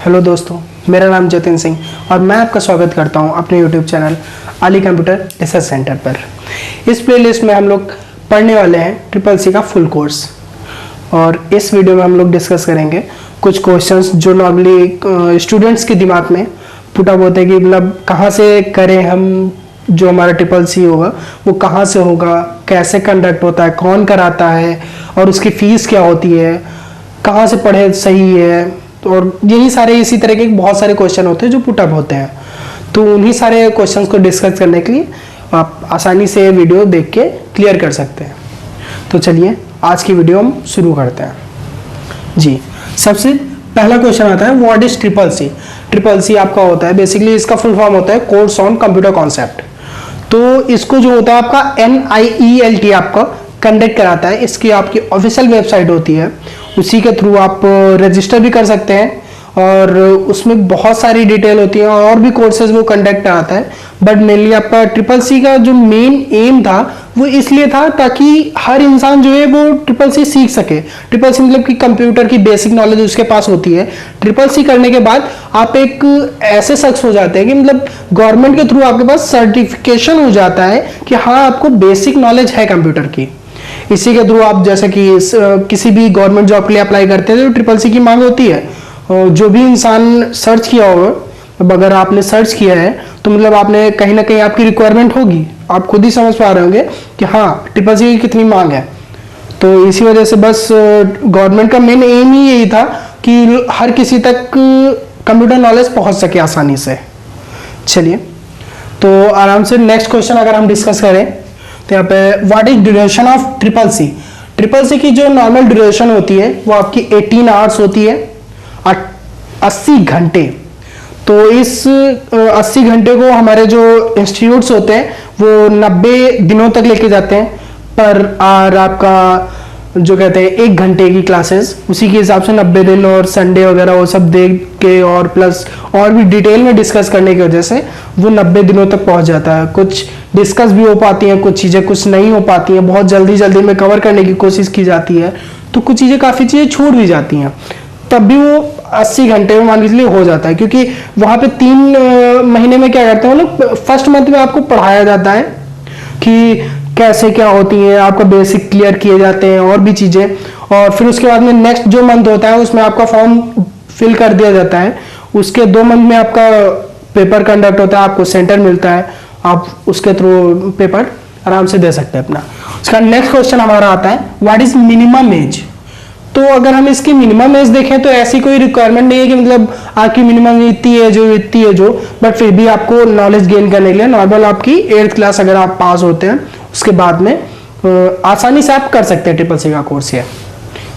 Hello दोस्तों, मेरा नाम जतिन सिंह और मैं आपका स्वागत करता हूं अपने YouTube channel Ali computer research centre पर। इस प्लेलिस्ट में हम लोग पढ़ने वाले हैं ट्रिपल सी का फुल कोर्स और इस वीडियो में हम लोग डिस्कस करेंगे कुछ क्वेश्चंस जो नॉर्मली स्टूडेंट्स के दिमाग में पुट अप होते हैं कि मतलब कहाँ से करें हम, जो हमारा ट्रिपल सी होगा वो कहाँ से होगा, कैसे कंडक्ट होता है, कौन कराता है और उसकी फीस क्या होती है, कहाँ से पढ़े सही है। और यही सारे इसी तरह के बहुत सारे क्वेश्चन होते हैं जो पुट अप होते हैं। तो उन्हीं सारे क्वेश्चंस को डिस्कस करने के लिए आप आसानी से वीडियो देख के क्लियर कर सकते हैं। तो चलिए आज की वीडियो हम शुरू करते हैं। जी, सबसे पहला क्वेश्चन आता है what is triple C. Triple C आपका होता है बेसिकली, इसका फुल फॉर्म होता है कोर्स ऑन कंप्यूटर कॉन्सेप्ट। तो इसको जो होता है आपका NIELT आपका कंडक्ट कराता है। इसकी आपकी ऑफिशियल वेबसाइट होती है, उसी के थ्रू आप रजिस्टर भी कर सकते हैं और उसमें बहुत सारी डिटेल होती है और भी कोर्सेज वो कंडक्ट कराता है। बट मेनली आपका ट्रिपल सी का जो मेन एम था वो इसलिए था ताकि हर इंसान जो है वो ट्रिपल सी सीख सके। ट्रिपल सी मतलब कि कंप्यूटर की बेसिक नॉलेज उसके पास होती है। ट्रिपल सी करने के बाद आप एक ऐसे शख्स हो जाते हैं कि मतलब गवर्नमेंट के थ्रू आपके पास सर्टिफिकेशन हो जाता है कि हाँ आपको बेसिक नॉलेज है कंप्यूटर की। इसी के थ्रू आप जैसे कि किसी भी गवर्नमेंट जॉब के लिए अप्लाई करते हैं तो ट्रिपल सी की मांग होती है। जो भी इंसान सर्च किया होगा, अब अगर आपने सर्च किया है तो मतलब आपने कहीं ना कहीं आपकी रिक्वायरमेंट होगी, आप खुद ही समझ पा रहे होंगे कि हाँ ट्रिपल सी की कितनी मांग है। तो इसी वजह से बस गवर्नमेंट का मेन एम ही यही था कि हर किसी तक कंप्यूटर नॉलेज पहुंच सके आसानी से। चलिए तो आराम से नेक्स्ट क्वेश्चन अगर हम डिस्कस करें तो यहाँ पे what is duration of triple C. Triple C की जो नॉर्मल ड्यूरेशन होती है वो आपकी 18 आवर्स होती है, 80 घंटे। तो इस 80 घंटे को हमारे जो इंस्टीट्यूट्स होते हैं वो 90 दिनों तक लेके जाते हैं पर आर आपका जो कहते हैं 1 घंटे की क्लासेस, उसी के हिसाब से 90 दिन और संडे वगैरह वो सब देख के और प्लस और भी डिटेल में डिस्कस करने की वजह से वो 90 दिनों तक पहुंच जाता है। कुछ डिस्कस भी हो पाती हैं, कुछ चीज़ें कुछ नहीं हो पाती हैं, बहुत जल्दी जल्दी में कवर करने की कोशिश की जाती है तो कुछ चीज़ें काफ़ी चीज़ें छूट भी जाती हैं। तब भी वो 80 घंटे में मान लीजिए हो जाता है क्योंकि वहाँ पे 3 महीने में क्या करते हैं वो लोग फर्स्ट मंथ में आपको पढ़ाया जाता है कि कैसे क्या होती है, आपका बेसिक क्लियर किए जाते हैं और भी चीज़ें। और फिर उसके बाद में नेक्स्ट जो मंथ होता है उसमें आपका फॉर्म फिल कर दिया जाता है। उसके 2 मंथ में आपका पेपर कंडक्ट होता है, आपको सेंटर मिलता है, आप उसके थ्रू पेपर आराम से दे सकते हैं अपना। उसका नेक्स्ट क्वेश्चन हमारा आता है व्हाट इज मिनिमम एज। तो अगर हम इसकी मिनिमम एज देखें तो ऐसी कोई रिक्वायरमेंट नहीं है कि मतलब आपकी मिनिमम इतनी एज हो, बट फिर भी आपको नॉलेज गेन करने के लिए नॉर्मल आपकी 8th क्लास अगर आप पास होते हैं उसके बाद में आसानी से आप कर सकते हैं ट्रिपल सी का कोर्स है।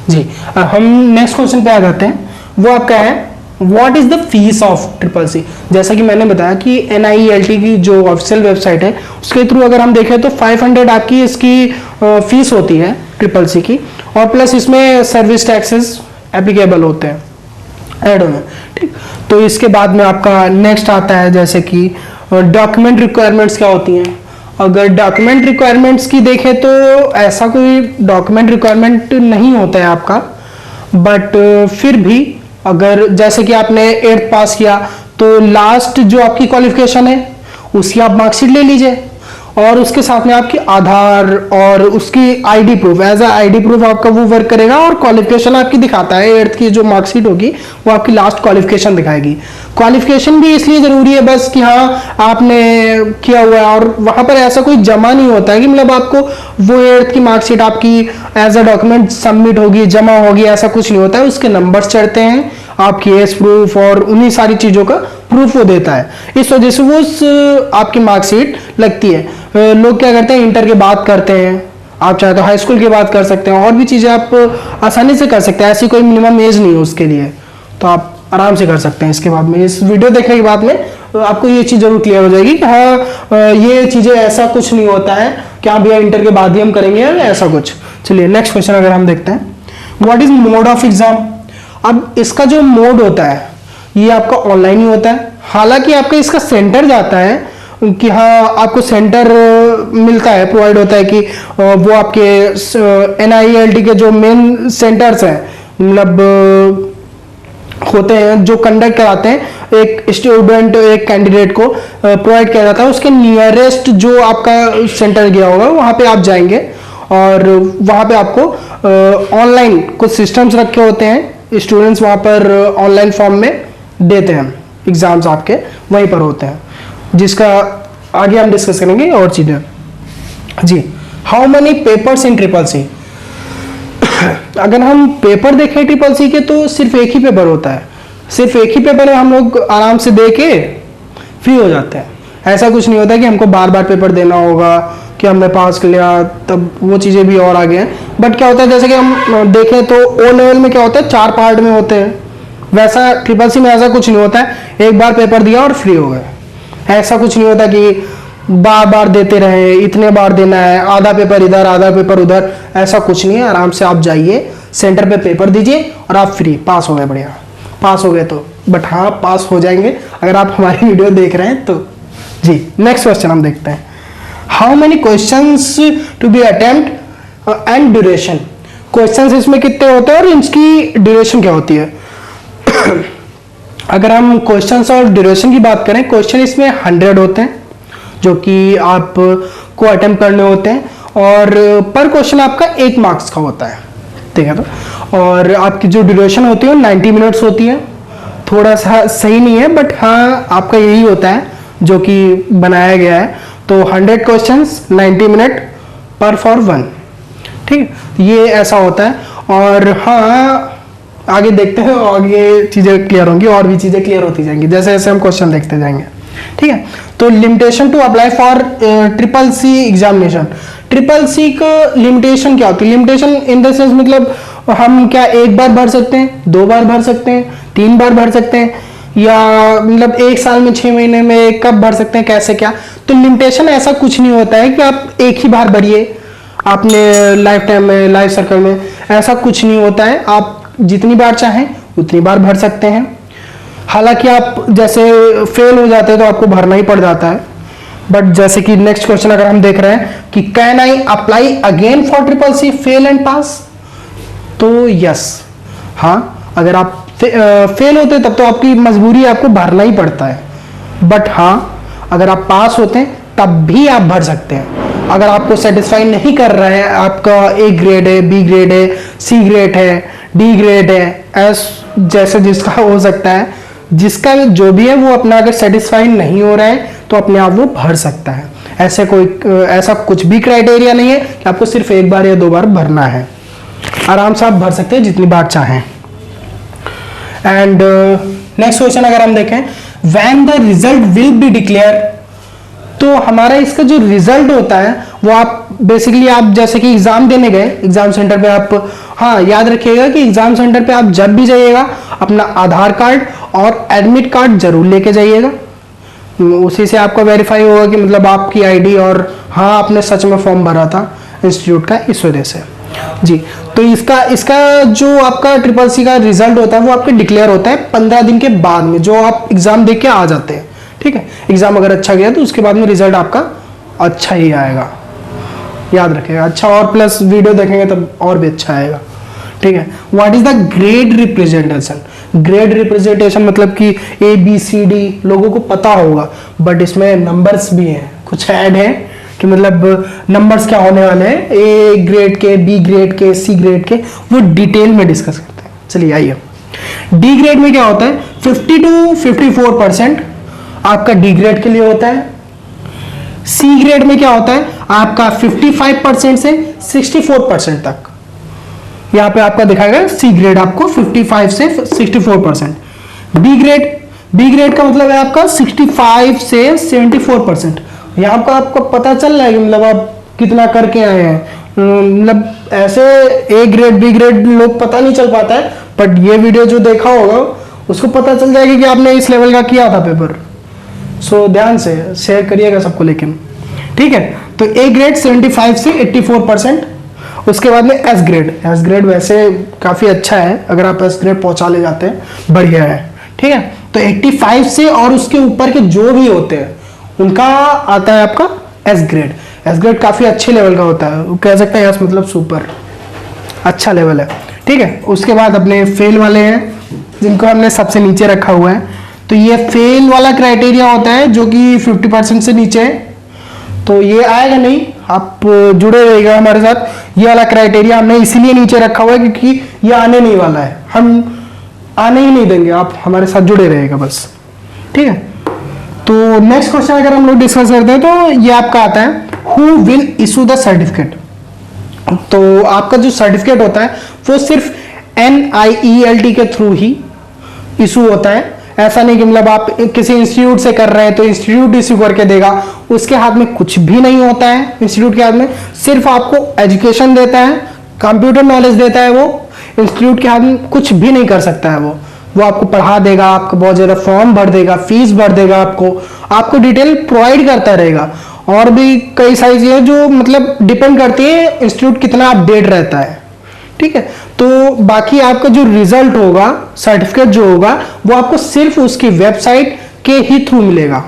जी, हम नेक्स्ट क्वेश्चन पे आ जाते हैं। वो आपका है what is the fees of triple C. जैसा कि मैंने बताया कि NIELT की जो ऑफिशियल वेबसाइट है उसके थ्रू अगर हम देखें तो 500 आपकी इसकी फीस होती है ट्रिपल सी की और प्लस इसमें सर्विस टैक्सेस एप्लीकेबल होते हैं ऐड में। ठीक, तो इसके बाद में आपका नेक्स्ट आता है जैसे कि डॉक्यूमेंट रिक्वायरमेंट्स क्या होती हैं। अगर डॉक्यूमेंट रिक्वायरमेंट्स की देखें तो ऐसा कोई डॉक्यूमेंट रिक्वायरमेंट नहीं होता है आपका, बट फिर भी अगर जैसे कि आपने 8th पास किया तो लास्ट जो आपकी क्वालिफिकेशन है उसकी आप मार्कशीट ले लीजिए और उसके साथ में आपकी आधार और उसकी ID proof, as a ID proof आपका वो वर्क करेगा और क्वालिफिकेशन आपकी दिखाता है। 8th की जो मार्कशीट होगी वो आपकी लास्ट क्वालिफिकेशन दिखाएगी। क्वालिफिकेशन भी इसलिए जरूरी है बस कि हाँ आपने किया हुआ है और वहां पर ऐसा कोई जमा नहीं होता है कि मतलब आपको वो 8th की मार्कशीट आपकी एज अ डॉक्यूमेंट सबमिट होगी, जमा होगी, ऐसा कुछ नहीं होता है। उसके नंबर्स चढ़ते हैं, आपकी एज प्रूफ और उन्हीं सारी चीजों का प्रूफ वो देता है। इस वजह से वो आपकी मार्कशीट लगती है। लोग क्या करते हैं इंटर के बाद करते हैं, आप चाहे तो हाई स्कूल की बात कर सकते हैं और भी चीजें आप आसानी से कर सकते हैं। ऐसी कोई मिनिमम एज नहीं है उसके लिए, तो आप आराम से कर सकते हैं। इसके बाद में इस वीडियो देखने के बाद में आपको ये चीज जरूर क्लियर हो जाएगी कि हाँ ये चीजें ऐसा कुछ नहीं होता है कि हाँ भैया इंटर के बाद ही हम करेंगे या ऐसा कुछ। चलिए नेक्स्ट क्वेश्चन अगर हम देखते हैं what is mode of exam. अब इसका जो मोड होता है ये आपका ऑनलाइन ही होता है। हालांकि आपका इसका सेंटर जाता है कि हाँ आपको सेंटर मिलता है, प्रोवाइड होता है कि वो आपके NIELT के जो मेन सेंटर्स हैं मतलब होते हैं जो कंडक्ट कराते हैं, एक स्टूडेंट एक कैंडिडेट को प्रोवाइड किया जाता है, उसके नियरेस्ट जो आपका सेंटर गया होगा वहां पे आप जाएंगे और वहां पे आपको ऑनलाइन कुछ सिस्टम्स रखे होते हैं, स्टूडेंट्स वहां पर ऑनलाइन फॉर्म में देते हैं, एग्जाम्स आपके वहीं पर होते हैं, जिसका आगे हम डिस्कस करेंगे और चीजें। जी, how many papers in triple C? अगर हम पेपर देखें ट्रिपल सी के तो सिर्फ एक ही पेपर होता है, सिर्फ एक ही पेपर है, हम लोग आराम से दे के फ्री हो जाते हैं। ऐसा कुछ नहीं होता कि हमको बार बार पेपर देना होगा कि हमने पास कर लिया, तब वो चीज़ें भी और आगे हैं। बट क्या होता है, जैसे कि हम देखें तो ओ लेवल में क्या होता है, 4 पार्ट में होते हैं, वैसा ट्रिपल सी में ऐसा कुछ नहीं होता है, एक बार पेपर दिया और फ्री हो गए। ऐसा कुछ नहीं होता कि बार बार देते रहे, इतने बार देना है, आधा पेपर इधर आधा पेपर उधर, ऐसा कुछ नहीं है। आराम से आप जाइए सेंटर पे पेपर दीजिए और आप फ्री पास हो गए, बढ़िया पास हो गए तो। बट हाँ, पास हो जाएंगे अगर आप हमारी वीडियो देख रहे हैं तो। जी, नेक्स्ट क्वेश्चन हम देखते हैं, how many questions to be attempt and duration? Questions इसमें कितने होते हैं और इनकी ड्यूरेशन क्या होती है? अगर हम क्वेश्चंस और ड्यूरेशन की बात करें, क्वेश्चन इसमें 100 होते हैं जो कि आप को अटेम्प्ट करने होते हैं, और पर क्वेश्चन आपका 1 मार्क्स का होता है, ठीक है। तो और आपकी जो ड्यूरेशन होती है 90 मिनट्स होती है। थोड़ा सा सही नहीं है, बट हाँ आपका यही होता है जो कि बनाया गया है। तो 100 क्वेश्चंस 90 मिनट पर फॉर 1, ठीक, ये ऐसा होता है। और हाँ, आगे देखते हैं, आगे चीजें क्लियर होंगी और भी चीजें क्लियर होती जाएंगी जैसे जैसे हम क्वेश्चन देखते जाएंगे, ठीक है। तो limitation to apply for triple C examination, triple C का लिमिटेशन क्या होती है? लिमिटेशन इन द सेंस मतलब हम क्या 1 बार भर सकते हैं, 2 बार भर सकते हैं, 3 बार भर सकते हैं, या मतलब 1 साल में 6 महीने में कब भर सकते हैं, कैसे क्या? तो लिमिटेशन ऐसा कुछ नहीं होता है कि आप एक ही बार भरिए आपने लाइफ टाइम में, लाइफ सर्कल में, ऐसा कुछ नहीं होता है। आप जितनी बार चाहें उतनी बार भर सकते हैं। हालांकि आप जैसे फेल हो जाते हैं तो आपको भरना ही पड़ जाता है। बट जैसे कि नेक्स्ट क्वेश्चन अगर हम देख रहे हैं कि can I apply again for triple C fail and pass? तो यस, हाँ, अगर आप फेल होते तब तो आपकी मजबूरी है, आपको भरना ही पड़ता है। बट हाँ, अगर आप पास होते हैं तब भी आप भर सकते हैं। अगर आपको सेटिस्फाई नहीं कर रहा है, आपका ए ग्रेड है, बी ग्रेड है, सी ग्रेड है, डी ग्रेड है, एस जैसे जिसका हो सकता है, जिसका जो भी है वो अपना अगर सेटिस्फाई नहीं हो रहा है तो अपने आप वो भर सकता है। ऐसा कुछ भी क्राइटेरिया नहीं है कि आपको सिर्फ 1 बार या 2 बार भरना है, आराम से आप भर सकते हैं जितनी बार चाहें। एंड नेक्स्ट क्वेश्चन अगर हम देखें, when the result will be declare, तो हमारा इसका जो रिजल्ट होता है वो आप बेसिकली आप जैसे कि एग्जाम देने गए एग्जाम सेंटर पे, आप हाँ याद रखिएगा कि एग्जाम सेंटर पे आप जब भी जाइएगा अपना आधार कार्ड और एडमिट कार्ड जरूर लेके जाइएगा। उसी से आपका वेरीफाई होगा कि मतलब आपकी आईडी और हाँ आपने सच में फॉर्म भरा था इंस्टीट्यूट का, इस वजह से। जी, तो इसका जो आपका ट्रिपल सी का रिजल्ट होता है वो आपके डिक्लेयर होता है 15 दिन के बाद में, जो आप एग्जाम दे के आ जाते हैं, ठीक है। एग्जाम अगर अच्छा गया तो उसके बाद में रिजल्ट आपका अच्छा ही आएगा, याद रखिएगा। अच्छा, और प्लस वीडियो देखेंगे तब और भी अच्छा आएगा, ठीक है। What is the grade representation? Grade representation मतलब कि ABCD लोगों को पता होगा, बट इसमें नंबर्स भी हैं, कुछ ऐड है कि मतलब नंबर्स क्या होने वाले हैं, A ग्रेड के, B ग्रेड के, C ग्रेड के, वो डिटेल में डिस्कस करते हैं। चलिए आइए, डी ग्रेड में क्या होता है, 50 to 54% आपका डी ग्रेड के लिए होता है। सी ग्रेड में क्या होता है आपका 55% से 64% तक। यहां पे आपका दिखाएगा सी ग्रेड आपको 55 से 64%। बी ग्रेड का मतलब है आपका 65 से 74%। यहाँ पर आपको पता चल रहा है कि मतलब आप कितना करके आए हैं। मतलब ऐसे ए ग्रेड बी ग्रेड लोग पता नहीं चल पाता है, बट ये वीडियो जो देखा होगा उसको पता चल जाएगा कि आपने इस लेवल का किया था पेपर। सो ध्यान से शेयर करिएगा सबको, लेकिन ठीक है। तो ए ग्रेड 75 से 84%। उसके बाद में एस ग्रेड वैसे काफी अच्छा है, अगर आप एस ग्रेड पहुंचा ले जाते हैं बढ़िया है, ठीक है। तो 85 से और उसके ऊपर के जो भी होते हैं उनका आता है आपका एस ग्रेड। एस ग्रेड काफी अच्छे लेवल का होता है, कह सकते हैं एस मतलब सुपर, अच्छा लेवल है, ठीक है। उसके बाद अपने फेल वाले हैं जिनको हमने सबसे नीचे रखा हुआ है। तो ये फेल वाला क्राइटेरिया होता है जो कि 50% से नीचे है, तो ये आएगा नहीं। आप जुड़े रहिएगा हमारे साथ। ये वाला क्राइटेरिया हमने इसीलिए नीचे रखा हुआ है क्योंकि ये आने नहीं वाला है, हम आने ही नहीं देंगे, आप हमारे साथ जुड़े रहेगा बस, ठीक है। तो नेक्स्ट क्वेश्चन अगर हम लोग डिस्कस करते हैं तो ये आपका आता है, who will issue the certificate. तो आपका जो सर्टिफिकेट होता है वो सिर्फ NIELT के थ्रू ही इशू होता है। ऐसा नहीं कि मतलब आप किसी इंस्टीट्यूट से कर रहे हैं तो इंस्टीट्यूट इशू करके देगा, उसके हाथ में कुछ भी नहीं होता है। इंस्टीट्यूट के हाथ में सिर्फ आपको एजुकेशन देता है, कंप्यूटर नॉलेज देता है, वो इंस्टीट्यूट के हाथ में कुछ भी नहीं कर सकता है। वो आपको पढ़ा देगा, आपको बहुत ज्यादा फॉर्म भर देगा, फीस भर देगा, आपको डिटेल प्रोवाइड करता रहेगा। और भी कई सारी चीजें जो मतलब डिपेंड करती है इंस्टीट्यूट कितना अपडेट रहता है, ठीक है। तो बाकी आपका जो रिजल्ट होगा, सर्टिफिकेट जो होगा, वो आपको सिर्फ उसकी वेबसाइट के ही थ्रू मिलेगा,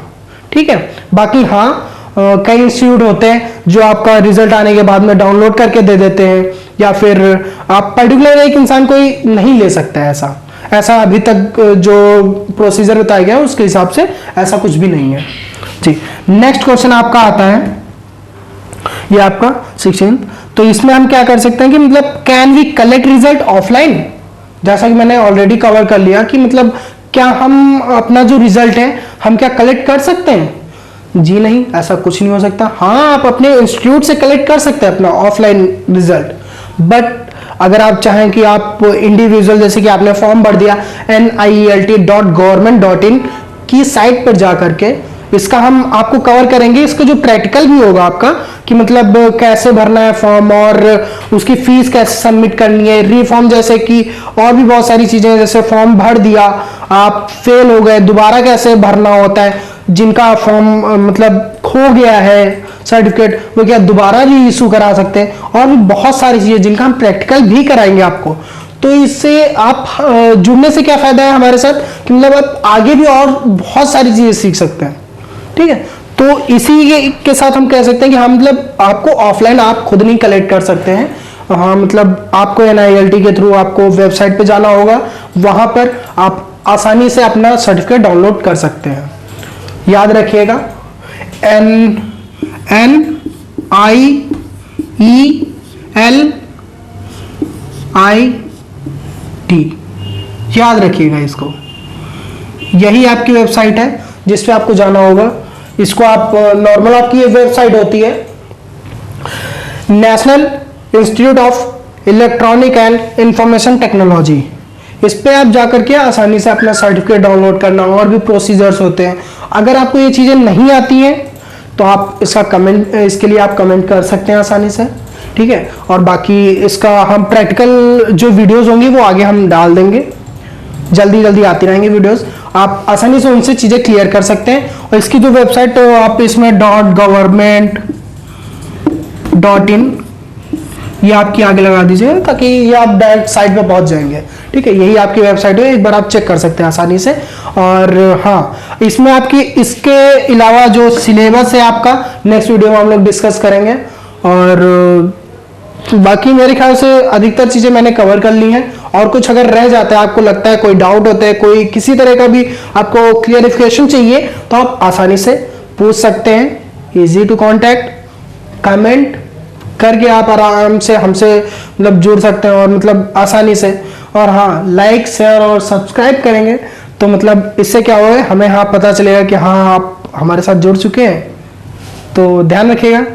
ठीक है। बाकी हाँ, कई इंस्टीट्यूट होते हैं जो आपका रिजल्ट आने के बाद में डाउनलोड करके दे देते हैं, या फिर आप पर्टिकुलर एक इंसान कोई नहीं ले सकता है। ऐसा अभी तक जो प्रोसीजर बताया गया है उसके हिसाब से ऐसा कुछ भी नहीं है जी। नेक्स्ट क्वेश्चन आपका आता है, ये आपका 16। तो इसमें हम क्या कर सकते हैं कि मतलब can we collect result offline. जैसा कि मैंने ऑलरेडी कवर कर लिया कि मतलब क्या हम अपना जो रिजल्ट है हम क्या कलेक्ट कर सकते हैं? जी नहीं, ऐसा कुछ नहीं हो सकता। हाँ, आप अपने इंस्टीट्यूट से कलेक्ट कर सकते हैं अपना ऑफलाइन रिजल्ट, बट अगर आप चाहें कि आप इंडिविजुअल, जैसे कि आपने फॉर्म भर दिया NIELT.government.in की साइट पर जाकर के, इसका हम आपको कवर करेंगे। इसका जो प्रैक्टिकल भी होगा आपका कि मतलब कैसे भरना है फॉर्म और उसकी फीस कैसे सबमिट करनी है, रीफॉर्म जैसे कि और भी बहुत सारी चीजें, जैसे फॉर्म भर दिया आप फेल हो गए, दोबारा कैसे भरना होता है, जिनका फॉर्म मतलब खो गया है सर्टिफिकेट, वो क्या दोबारा भी इशू करा सकते हैं, और भी बहुत सारी चीजें जिनका हम प्रैक्टिकल भी कराएंगे आपको। तो इससे आप जुड़ने से क्या फायदा है हमारे साथ कि मतलब आप आगे भी और बहुत सारी चीजें सीख सकते हैं, ठीक है। तो इसी के साथ हम कह सकते हैं कि हम मतलब आपको ऑफलाइन आप खुद नहीं कलेक्ट कर सकते हैं। हाँ, मतलब आपको NIELT के थ्रू आपको वेबसाइट पे जाना होगा, वहां पर आप आसानी से अपना सर्टिफिकेट डाउनलोड कर सकते हैं। याद रखिएगा, NIELT, याद रखिएगा इसको। यही आपकी वेबसाइट है जिस पे आपको जाना होगा। इसको आप नॉर्मल आपकी ये वेबसाइट होती है, national institute of electronic and information technology. इस पे आप जाकर के आसानी से अपना सर्टिफिकेट डाउनलोड करना, और भी प्रोसीजर्स होते हैं। अगर आपको ये चीजें नहीं आती हैं तो आप इसके लिए आप कमेंट कर सकते हैं आसानी से, ठीक है। और बाकी इसका हम प्रैक्टिकल जो वीडियोस होंगी वो आगे हम डाल देंगे, जल्दी आती रहेंगी वीडियोस, आप आसानी से उनसे चीजें क्लियर कर सकते हैं। और इसकी जो वेबसाइट, तो आप इसमें .government.in ये आपकी आगे लगा दीजिए ताकि ये आप डायरेक्ट साइट पे पहुंच जाएंगे, ठीक है। यही आपकी वेबसाइट है, एक बार आप चेक कर सकते हैं आसानी से। और हाँ, इसमें आपकी इसके अलावा जो सिलेबस है आपका नेक्स्ट वीडियो में हम लोग डिस्कस करेंगे। और बाकी मेरे ख्याल से अधिकतर चीजें मैंने कवर कर ली हैं। और कुछ अगर रह जाता है, आपको लगता है कोई डाउट होता है, कोई किसी तरह का भी आपको क्लियरिफिकेशन चाहिए, तो आप आसानी से पूछ सकते हैं। इजी टू कॉन्टैक्ट, कमेंट करके आप आराम से हमसे मतलब जुड़ सकते हैं, और मतलब आसानी से। और हाँ, लाइक शेयर और सब्सक्राइब करेंगे तो मतलब इससे क्या होगा, हमें हाँ पता चलेगा कि हाँ आप हमारे साथ जुड़ चुके हैं। तो ध्यान रखिएगा।